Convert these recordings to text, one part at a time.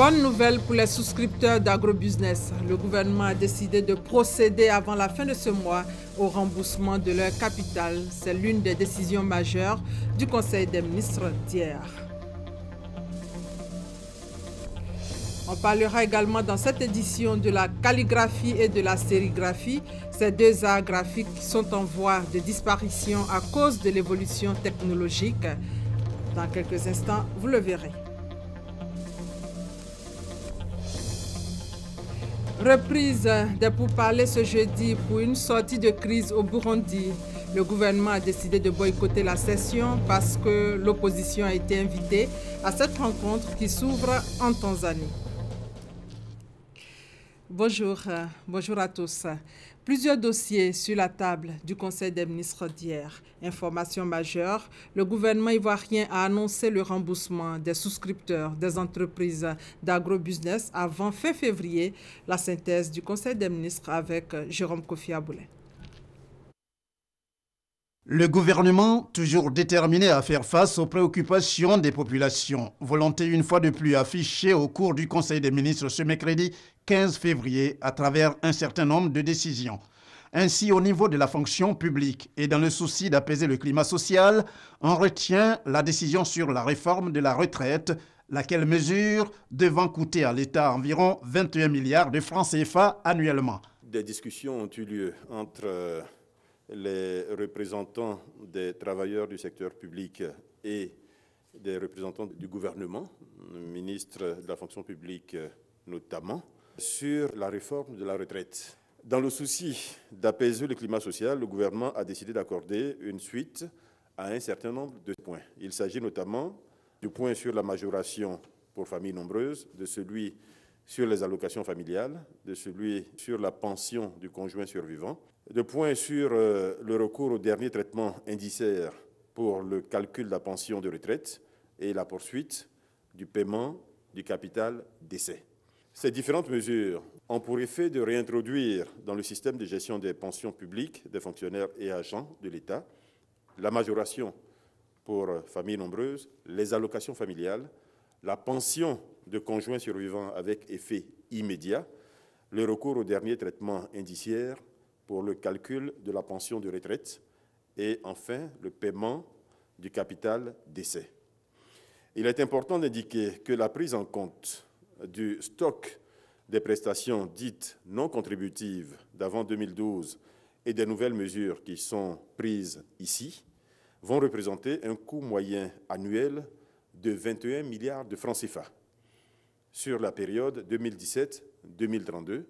Bonne nouvelle pour les souscripteurs d'AgroBusiness. Le gouvernement a décidé de procéder avant la fin de ce mois au remboursement de leur capital. C'est l'une des décisions majeures du Conseil des ministres d'hier. On parlera également dans cette édition de la calligraphie et de la sérigraphie. Ces deux arts graphiques sont en voie de disparition à cause de l'évolution technologique. Dans quelques instants, vous le verrez. Reprise des pourparlers ce jeudi pour une sortie de crise au Burundi. Le gouvernement a décidé de boycotter la session parce que l'opposition a été invitée à cette rencontre qui s'ouvre en Tanzanie. Bonjour à tous. Plusieurs dossiers sur la table du Conseil des ministres d'hier. Information majeure, le gouvernement ivoirien a annoncé le remboursement des souscripteurs des entreprises d'agrobusiness avant fin février. La synthèse du Conseil des ministres avec Jérôme Kofi Aboulé. Le gouvernement, toujours déterminé à faire face aux préoccupations des populations, volonté une fois de plus affichée au cours du Conseil des ministres ce mercredi 15 février à travers un certain nombre de décisions. Ainsi, au niveau de la fonction publique et dans le souci d'apaiser le climat social, on retient la décision sur la réforme de la retraite, laquelle mesure devant coûter à l'État environ 21 milliards de francs CFA annuellement. Des discussions ont eu lieu entre les représentants des travailleurs du secteur public et des représentants du gouvernement, le ministre de la fonction publique notamment, sur la réforme de la retraite. Dans le souci d'apaiser le climat social, le gouvernement a décidé d'accorder une suite à un certain nombre de points. Il s'agit notamment du point sur la majoration pour familles nombreuses, de celui sur les allocations familiales, de celui sur la pension du conjoint survivant, de points sur le recours au dernier traitement indiciaire pour le calcul de la pension de retraite et la poursuite du paiement du capital décès. Ces différentes mesures ont pour effet de réintroduire dans le système de gestion des pensions publiques des fonctionnaires et agents de l'État la majoration pour familles nombreuses, les allocations familiales, la pension de conjoint survivant avec effet immédiat, le recours au dernier traitement indiciaire pour le calcul de la pension de retraite et enfin le paiement du capital décès. Il est important d'indiquer que la prise en compte du stock des prestations dites non contributives d'avant 2012 et des nouvelles mesures qui sont prises ici vont représenter un coût moyen annuel de 21 milliards de francs CFA sur la période 2017-2032,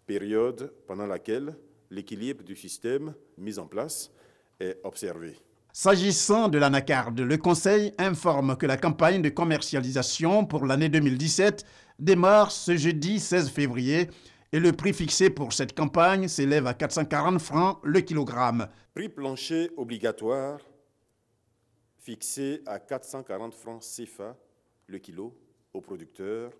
période pendant laquelle l'équilibre du système mis en place est observé. S'agissant de l'anacarde, le Conseil informe que la campagne de commercialisation pour l'année 2017 démarre ce jeudi 16 février et le prix fixé pour cette campagne s'élève à 440 francs le kilogramme. Prix plancher obligatoire fixé à 440 francs CFA le kilo aux producteurs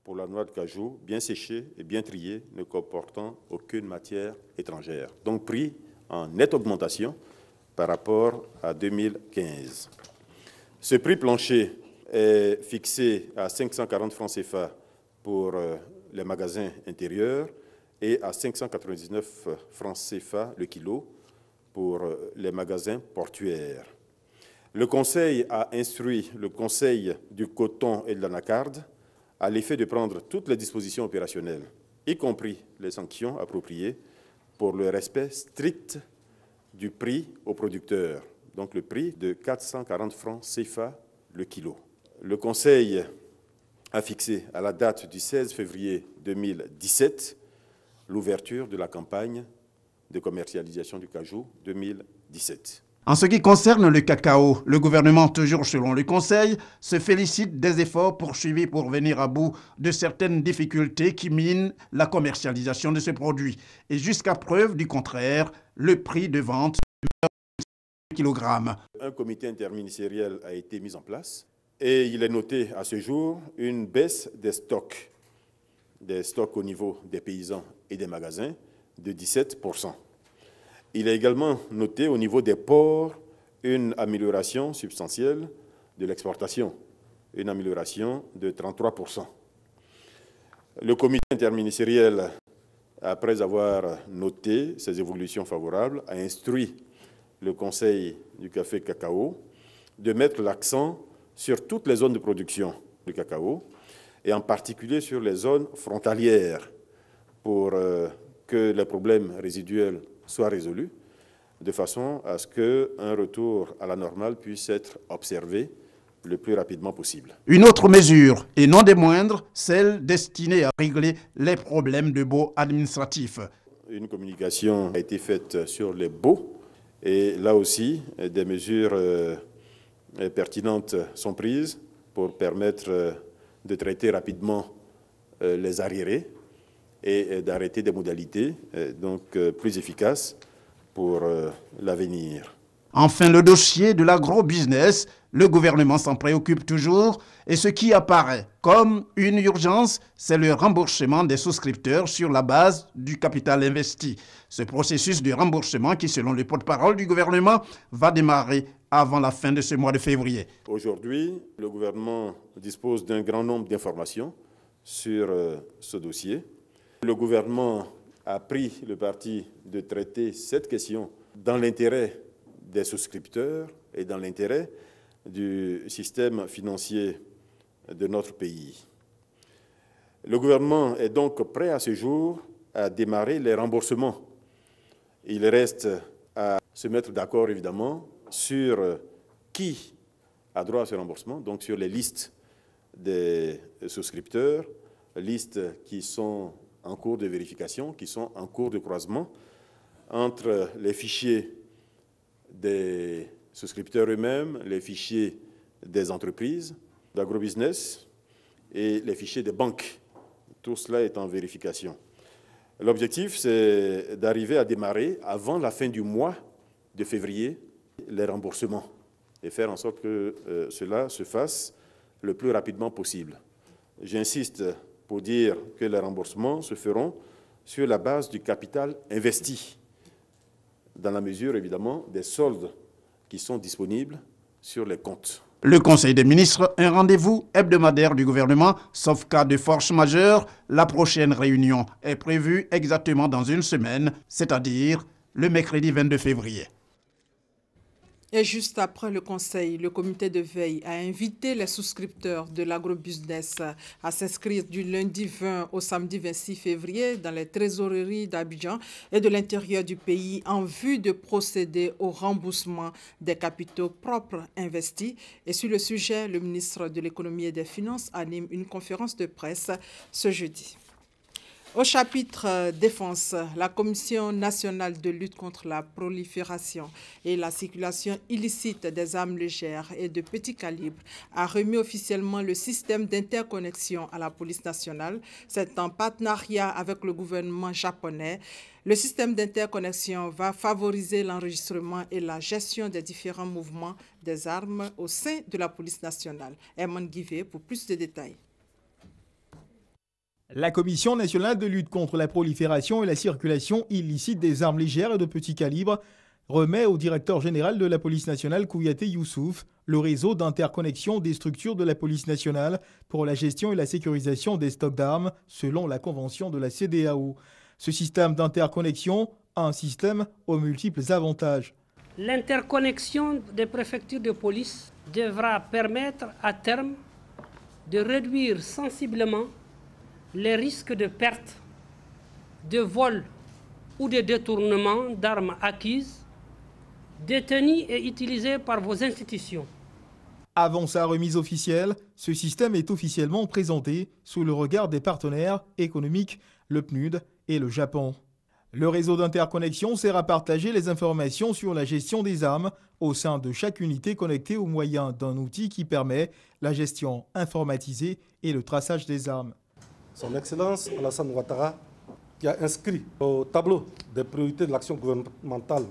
pour la noix de cajou bien séchée et bien triée, ne comportant aucune matière étrangère. Donc prix en nette augmentation par rapport à 2015. Ce prix plancher est fixé à 540 francs CFA pour les magasins intérieurs et à 599 francs CFA le kilo pour les magasins portuaires. Le Conseil a instruit le Conseil du coton et de l'anacarde à l'effet de prendre toutes les dispositions opérationnelles, y compris les sanctions appropriées pour le respect strict du prix aux producteurs, donc le prix de 440 francs CFA le kilo. Le Conseil a fixé à la date du 16 février 2017 l'ouverture de la campagne de commercialisation du cajou 2017. En ce qui concerne le cacao, le gouvernement, toujours selon le Conseil, se félicite des efforts poursuivis pour venir à bout de certaines difficultés qui minent la commercialisation de ce produit. Et jusqu'à preuve du contraire, le prix de vente du kilogramme. Un comité interministériel a été mis en place et il est noté à ce jour une baisse des stocks au niveau des paysans et des magasins de 17%. Il est également noté au niveau des ports une amélioration substantielle de l'exportation, une amélioration de 33%. Le comité interministériel, après avoir noté ces évolutions favorables, a instruit le Conseil du café cacao de mettre l'accent sur toutes les zones de production du cacao et en particulier sur les zones frontalières pour que les problèmes résiduels soient résolus de façon à ce qu'un retour à la normale puisse être observé le plus rapidement possible. Une autre mesure, et non des moindres, celle destinée à régler les problèmes de baux administratifs. Une communication a été faite sur les baux et là aussi, des mesures pertinentes sont prises pour permettre de traiter rapidement les arriérés et d'arrêter des modalités plus efficaces pour l'avenir. Enfin, le dossier de l'agro-business, le gouvernement s'en préoccupe toujours et ce qui apparaît comme une urgence, c'est le remboursement des souscripteurs sur la base du capital investi. Ce processus de remboursement qui, selon le porte-parole du gouvernement, va démarrer avant la fin de ce mois de février. Aujourd'hui, le gouvernement dispose d'un grand nombre d'informations sur ce dossier. Le gouvernement a pris le parti de traiter cette question dans l'intérêt des souscripteurs et dans l'intérêt du système financier de notre pays. Le gouvernement est donc prêt à ce jour à démarrer les remboursements. Il reste à se mettre d'accord évidemment sur qui a droit à ce remboursement, donc sur les listes des souscripteurs, listes qui sont en cours de vérification, qui sont en cours de croisement entre les fichiers des souscripteurs eux-mêmes, les fichiers des entreprises d'agrobusiness et les fichiers des banques. Tout cela est en vérification. L'objectif, c'est d'arriver à démarrer avant la fin du mois de février les remboursements et faire en sorte que cela se fasse le plus rapidement possible. J'insiste pour dire que les remboursements se feront sur la base du capital investi, dans la mesure, évidemment, des soldes qui sont disponibles sur les comptes. Le Conseil des ministres, un rendez-vous hebdomadaire du gouvernement, sauf cas de force majeure. La prochaine réunion est prévue exactement dans une semaine, c'est-à-dire le mercredi 22 février. Et juste après le Conseil, le comité de veille a invité les souscripteurs de l'agrobusiness à s'inscrire du lundi 20 au samedi 26 février dans les trésoreries d'Abidjan et de l'intérieur du pays en vue de procéder au remboursement des capitaux propres investis. Et sur le sujet, le ministre de l'Économie et des Finances anime une conférence de presse ce jeudi. Au chapitre défense, la Commission nationale de lutte contre la prolifération et la circulation illicite des armes légères et de petit calibre a remis officiellement le système d'interconnexion à la police nationale. C'est en partenariat avec le gouvernement japonais. Le système d'interconnexion va favoriser l'enregistrement et la gestion des différents mouvements des armes au sein de la police nationale. Herman Guivet pour plus de détails. La Commission nationale de lutte contre la prolifération et la circulation illicite des armes légères et de petit calibre remet au directeur général de la police nationale, Kouyaté Youssouf, le réseau d'interconnexion des structures de la police nationale pour la gestion et la sécurisation des stocks d'armes selon la convention de la CEDEAO. Ce système d'interconnexion a un système aux multiples avantages. L'interconnexion des préfectures de police devra permettre à terme de réduire sensiblement les risques de perte, de vol ou de détournement d'armes acquises, détenues et utilisées par vos institutions. Avant sa remise officielle, ce système est officiellement présenté sous le regard des partenaires économiques, le PNUD et le Japon. Le réseau d'interconnexion sert à partager les informations sur la gestion des armes au sein de chaque unité connectée au moyen d'un outil qui permet la gestion informatisée et le traçage des armes. Son Excellence Alassane Ouattara, qui a inscrit au tableau des priorités de l'action gouvernementale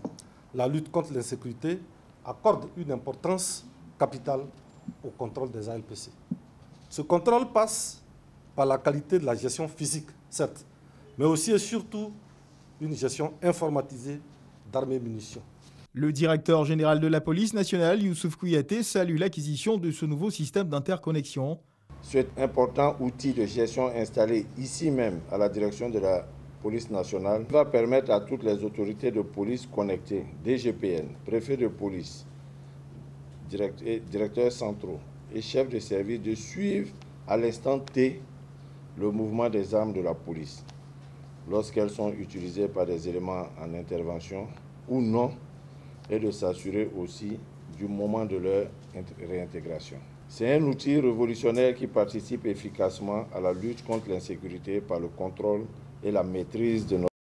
la lutte contre l'insécurité, accorde une importance capitale au contrôle des ALPC. Ce contrôle passe par la qualité de la gestion physique, certes, mais aussi et surtout une gestion informatisée d'armes et munitions. Le directeur général de la police nationale, Youssouf Kouyaté, salue l'acquisition de ce nouveau système d'interconnexion. Cet important outil de gestion installé ici même à la direction de la police nationale va permettre à toutes les autorités de police connectées, DGPN, préfets de police, directeurs centraux et chefs de service de suivre à l'instant T le mouvement des armes de la police lorsqu'elles sont utilisées par des éléments en intervention ou non, et de s'assurer aussi du moment de leur réintégration. C'est un outil révolutionnaire qui participe efficacement à la lutte contre l'insécurité par le contrôle et la maîtrise de notre